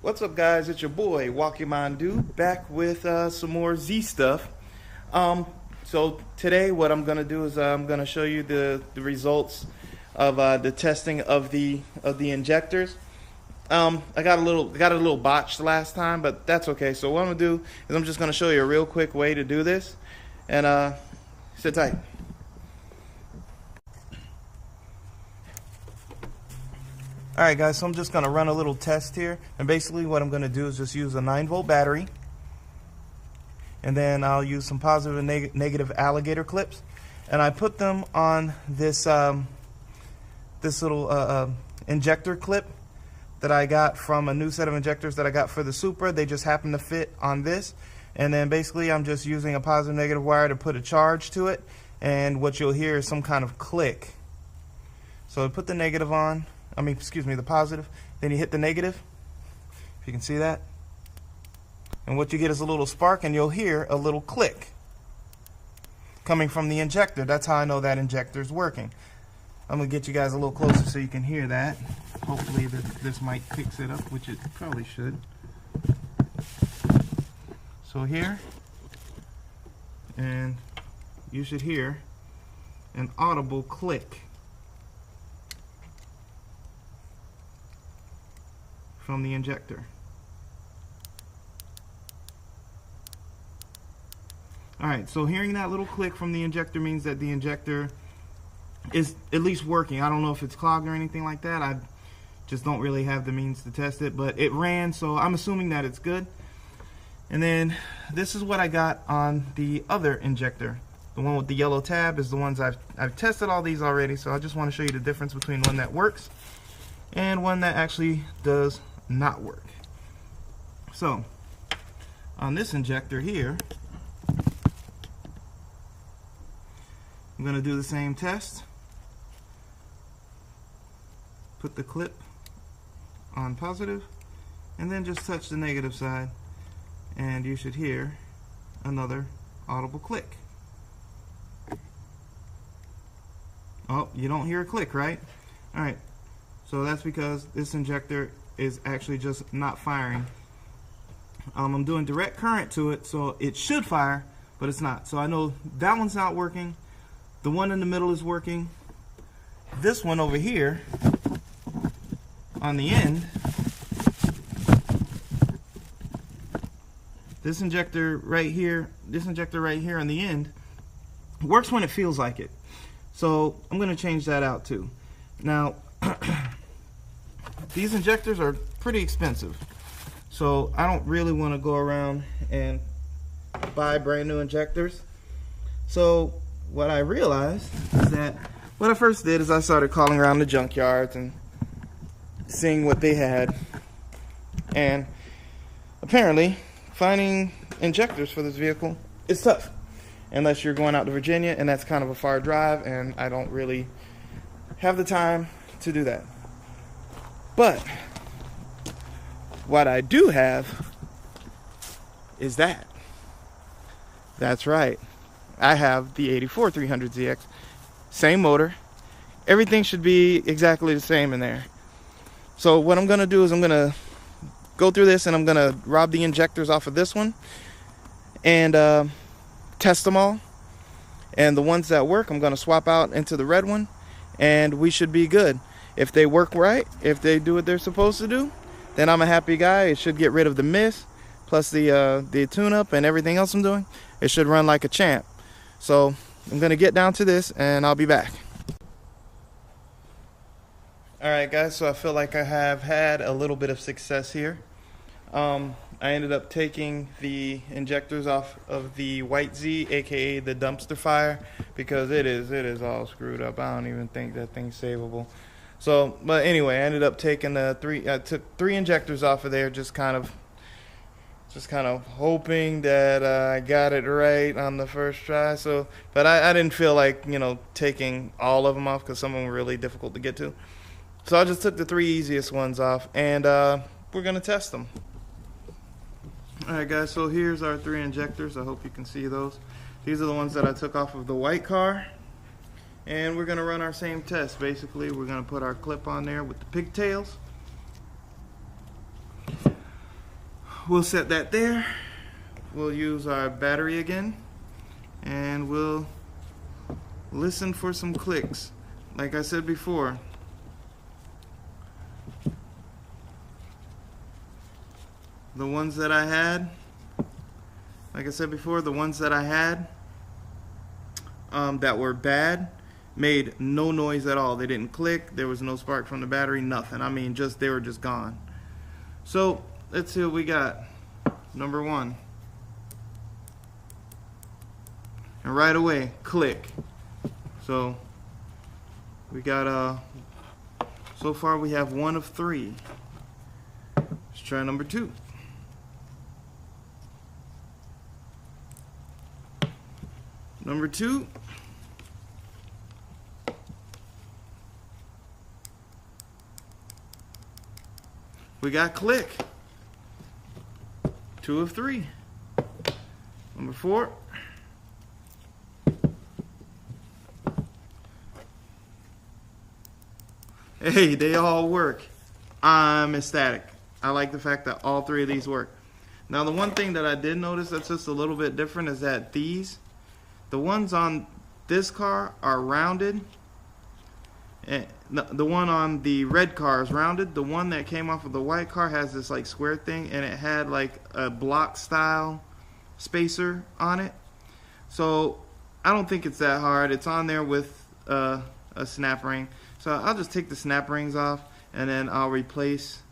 What's up, guys? It's your boy Walkie Mandu back with some more Z stuff. So today what I'm gonna do is I'm gonna show you the results of the testing of the injectors. I got a little botched last time, but that's okay. So what I'm gonna do is I'm just gonna show you a real quick way to do this, and sit tight. Alright guys, so I'm just going to run a little test here, and basically what I'm going to do is just use a 9-volt battery, and then I'll use some positive and negative alligator clips, and I put them on this this little injector clip that I got from a new set of injectors that I got for the Supra. They just happen to fit on this, and then basically I'm just using a positive negative wire to put a charge to it, and what you'll hear is some kind of click. So I put the negative on, the positive, then you hit the negative, if you can see that, and what you get is a little spark, and you'll hear a little click coming from the injector. That's how I know that injector is working. I'm going to get you guys a little closer so you can hear that. Hopefully this mic picks it up, which it probably should. So here, and you should hear an audible click from the injector. Alright, so hearing that little click from the injector means that the injector is at least working. I don't know if it's clogged or anything like that. I just don't really have the means to test it, but it ran, so I'm assuming that it's good. And then this is what I got on the other injector. The one with the yellow tab is the ones I've tested all these already, so I just want to show you the difference between one that works and one that actually does not work. So on this injector here, I'm going to do the same test. Put the clip on positive and then just touch the negative side, and you should hear another audible click. Oh, you don't hear a click, right? Alright, so that's because this injector is actually just not firing. I'm doing direct current to it, so it should fire, but it's not. So I know that one's not working. The one in the middle is working. This one over here on the end, this injector right here on the end works when it feels like it. So I'm going to change that out too. Now these injectors are pretty expensive, so I don't really want to go around and buy brand new injectors. So what I realized is that what I first did is I started calling around the junkyards and seeing what they had, and apparently finding injectors for this vehicle is tough unless you're going out to Virginia, and that's kind of a far drive, and I don't really have the time to do that. But what I do have is that. That's right. I have the 84 300ZX. Same motor. Everything should be exactly the same in there. So what I'm going to do is I'm going to go through this, and I'm going to rob the injectors off of this one and test them all. And the ones that work, I'm going to swap out into the red one, and we should be good. If they work right, if they do what they're supposed to do, then I'm a happy guy. It should get rid of the mist, plus the tune-up and everything else I'm doing. It should run like a champ. So I'm going to get down to this, and I'll be back. Alright guys, so I feel like I have had a little bit of success here. I ended up taking the injectors off of the White Z, aka the dumpster fire, because it is all screwed up. I don't even think that thing's savable. So, but anyway, I ended up taking I took 3 injectors off of there, just kind of hoping that I got it right on the first try. So, but I didn't feel like, taking all of them off, because some of them were really difficult to get to. So I just took the 3 easiest ones off, and we're gonna test them. Alright guys, so here's our 3 injectors. I hope you can see those. These are the ones that I took off of the white car. And we're going to run our same test. Basically, we're going to put our clip on there with the pigtails. we'll set that there. We'll use our battery again, and we'll listen for some clicks. Like I said before, the ones that I had, that were bad made no noise at all. They didn't click. There was no spark from the battery, nothing. I mean, they were just gone. So let's see what we got. Number one. And right away, click. So we got so far we have 1 of 3. Let's try number 2. Number 2. We got click. 2 of 3. Number 4. Hey, they all work. I'm ecstatic. I like the fact that all 3 of these work. Now, the one thing that I did notice that's just a little bit different is that the ones on this car are rounded. And the one on the red car is rounded. The one that came off of the white car has this like square thing, and it had like a block style spacer on it. So I don't think it's that hard. It's on there with a snap ring. So I'll just take the snap rings off, and then I'll replace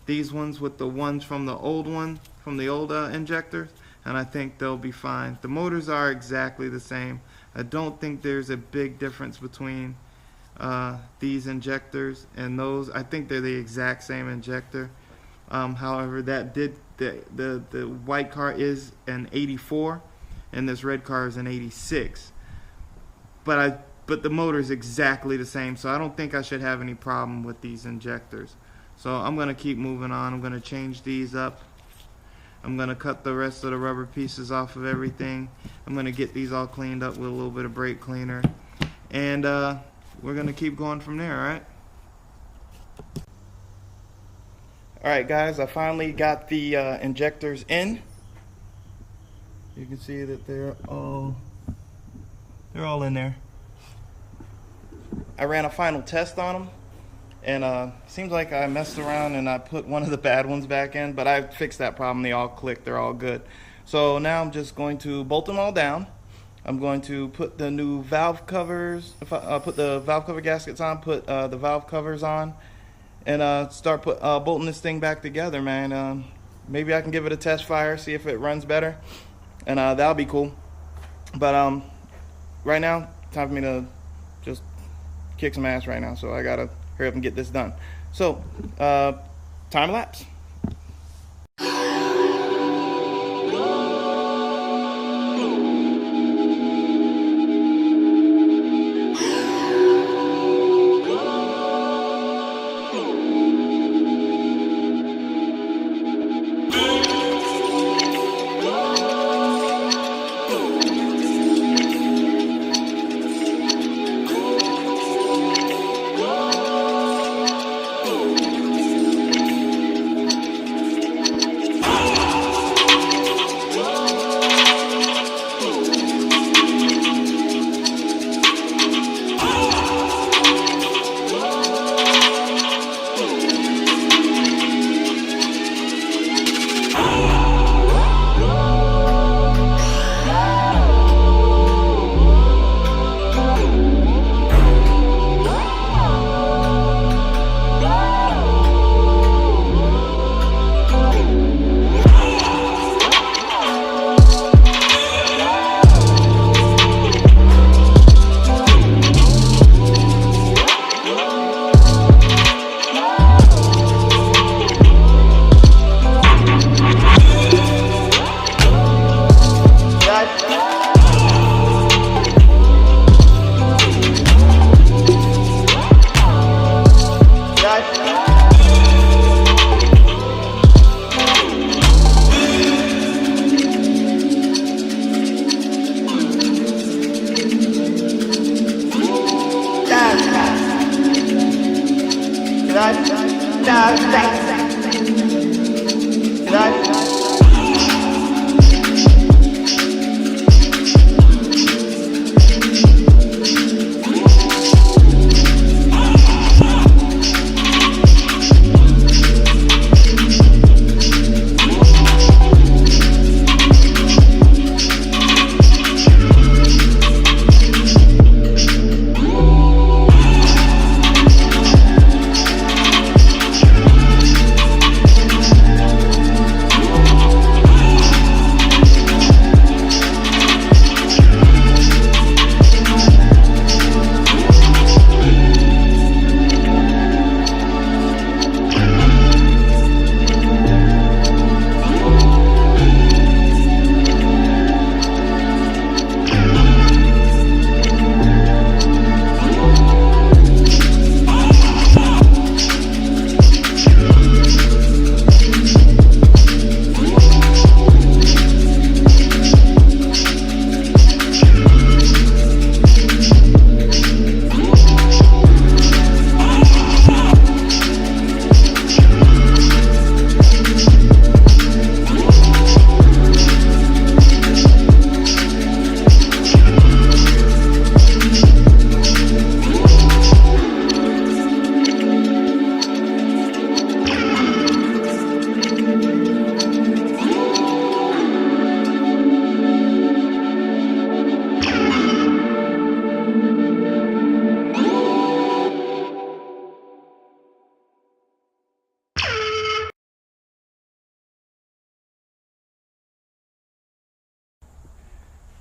these ones with the ones from the old injectors, and I think they'll be fine. The motors are exactly the same. I don't think there's a big difference between these injectors and those. I think they're the exact same injector. However, the white car is an 84, and this red car is an 86. But the motor is exactly the same, so I don't think I should have any problem with these injectors. So I'm going to keep moving on. I'm going to change these up. I'm going to cut the rest of the rubber pieces off of everything. I'm going to get these all cleaned up with a little bit of brake cleaner. And we're going to keep going from there, alright? Alright guys, I finally got the injectors in. You can see that they're all in there. I ran a final test on them, and seems like I messed around and I put one of the bad ones back in, but I fixed that problem. They all click, they're all good. So now I'm just going to bolt them all down. I'm going to put the new valve covers, put the valve cover gaskets on, put the valve covers on, and start bolting this thing back together, man. Maybe I can give it a test fire, see if it runs better, and that'll be cool. But right now, time for me to just kick some ass right now, so I gotta hurry up and get this done. So, time lapse.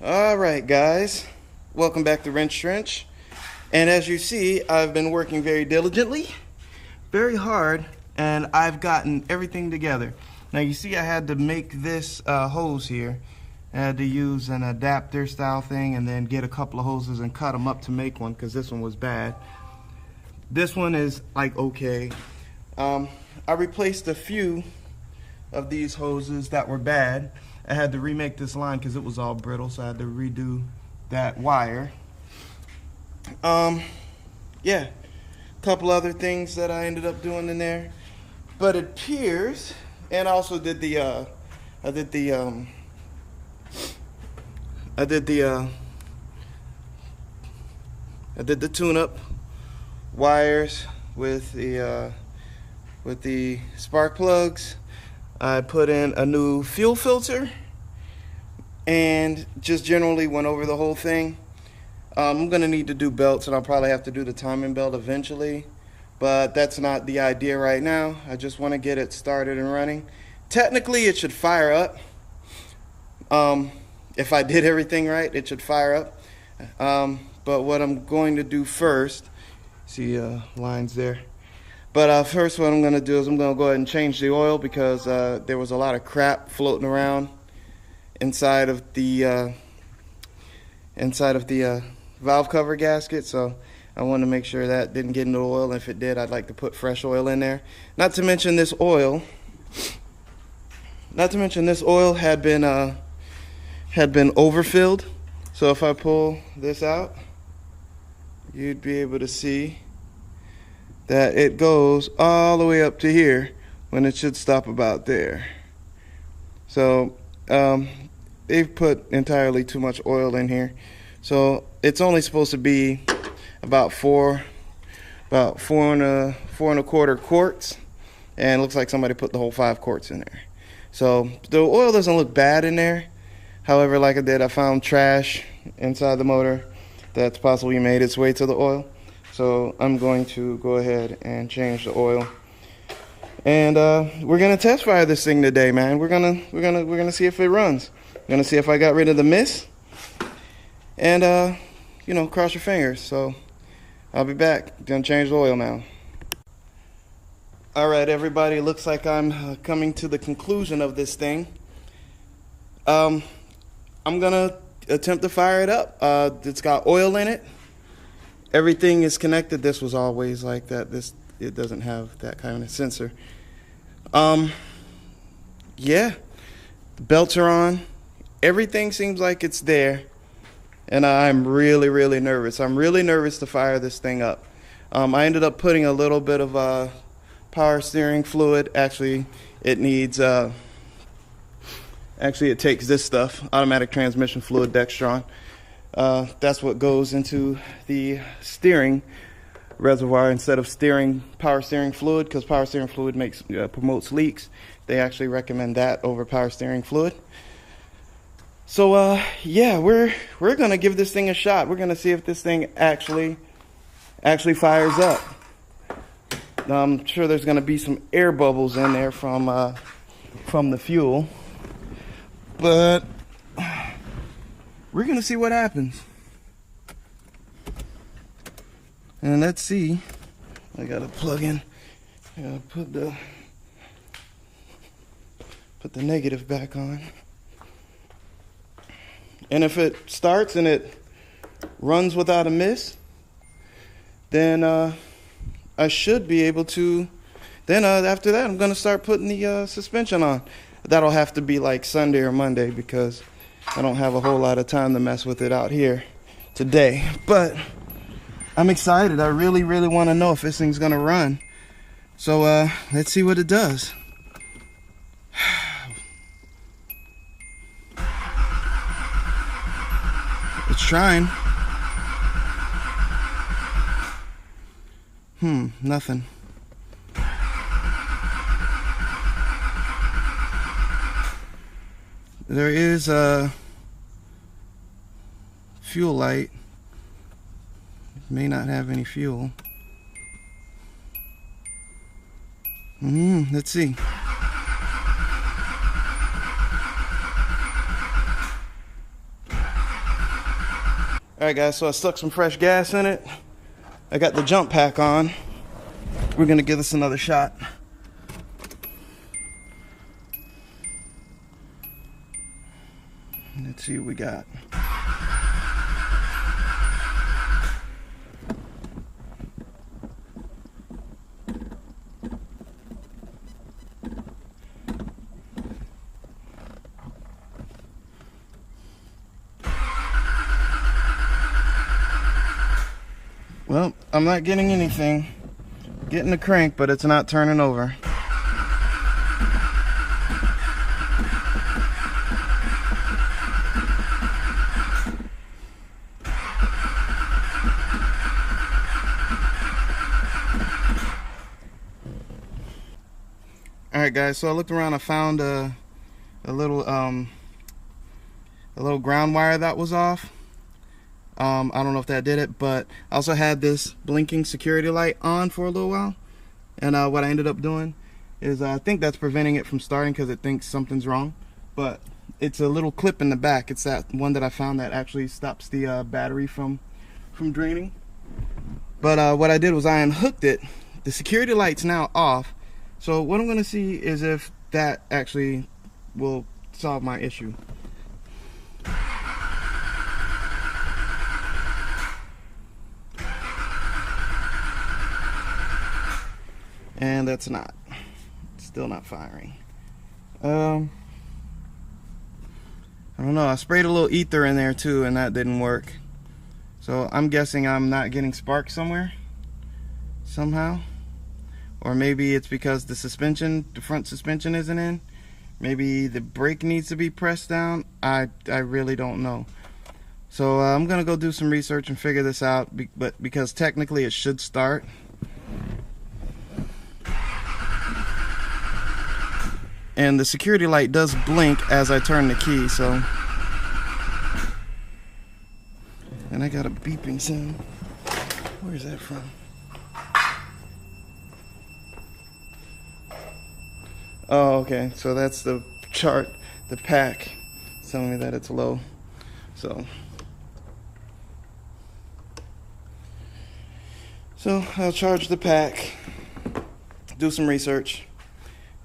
Alright guys, welcome back to Wrench Trench. And as you see, I've been working very diligently, very hard, and I've gotten everything together. Now you see I had to make this hose here. I had to use an adapter style thing and then get a couple of hoses and cut them up to make one because this one was bad. This one is like okay. I replaced a few of these hoses that were bad. I had to remake this line because it was all brittle, so I had to redo that wire. Yeah, a couple other things that I ended up doing in there, but it appears, and I also did the I did the tune-up wires with the spark plugs. I put in a new fuel filter and just generally went over the whole thing. I'm gonna need to do belts, and I'll probably have to do the timing belt eventually, but that's not the idea right now. I just want to get it started and running. Technically it should fire up. If I did everything right, it should fire up. But what I'm going to do first, see lines there. But first what I'm going to do is I'm going to go ahead and change the oil because there was a lot of crap floating around inside of the valve cover gasket. So I wanted to make sure that didn't get into the oil. If it did, I'd like to put fresh oil in there. Not to mention this oil had been overfilled. So if I pull this out, you'd be able to see that it goes all the way up to here when it should stop about there. So they've put entirely too much oil in here. So it's only supposed to be about four and a quarter quarts, and it looks like somebody put the whole 5 quarts in there. So the oil doesn't look bad in there. However, like I did, I found trash inside the motor that's possibly made its way to the oil. So I'm going to go ahead and change the oil, and we're gonna test fire this thing today, man. We're gonna see if it runs. We're gonna see if I got rid of the mist, and you know, cross your fingers. So I'll be back. Gonna change the oil now. All right, everybody. Looks like I'm coming to the conclusion of this thing. I'm gonna attempt to fire it up. It's got oil in it. Everything is connected. This was always like that. It doesn't have that kind of sensor. Yeah, the belts are on. Everything seems like it's there, and I'm really, really nervous. I'm really nervous to fire this thing up. I ended up putting a little bit of power steering fluid. Actually, it needs. Actually, it takes this stuff, automatic transmission fluid, Dextron. That's what goes into the steering reservoir instead of power steering fluid, because power steering fluid promotes leaks. They actually recommend that over power steering fluid. So yeah, we're gonna give this thing a shot. We're gonna see if this thing actually fires up. I'm sure there's gonna be some air bubbles in there from the fuel, but we're gonna see what happens. And let's see. I gotta plug in. I gotta put the negative back on. And if it starts and it runs without a miss, then I should be able to. Then after that, I'm gonna start putting the suspension on. That'll have to be like Sunday or Monday because I don't have a whole lot of time to mess with it out here today. But I'm excited. I really, really want to know if this thing's gonna run. So let's see what it does. It's trying. Nothing. There is a fuel light. It may not have any fuel. Let's see. Alright guys, so I stuck some fresh gas in it. I got the jump pack on. We're gonna give this another shot. Let's see what we got. Well, I'm not getting anything. Getting the crank, but it's not turning over. Alright guys, so I looked around, I found a little ground wire that was off. I don't know if that did it, but I also had this blinking security light on for a little while, and what I ended up doing is I think that's preventing it from starting because it thinks something's wrong, but it's a little clip in the back. It's that one that I found that actually stops the battery from draining. But what I did was I unhooked it. The security light's now off, so what I'm going to see is if that actually will solve my issue. And that's not. It's still not firing. I don't know. I sprayed a little ether in there too, and that didn't work. So I'm guessing I'm not getting sparks somehow. Or maybe it's because the front suspension isn't in. Maybe the brake needs to be pressed down. I really don't know. So I'm gonna go do some research and figure this out. But because technically it should start. And the security light does blink as I turn the key, so. And I got a beeping sound. Where's that from? Oh, okay. So that's the chart, the pack, telling me that it's low. So I'll charge the pack, do some research.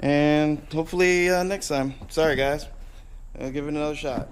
And hopefully next time. Sorry guys. I'll give it another shot.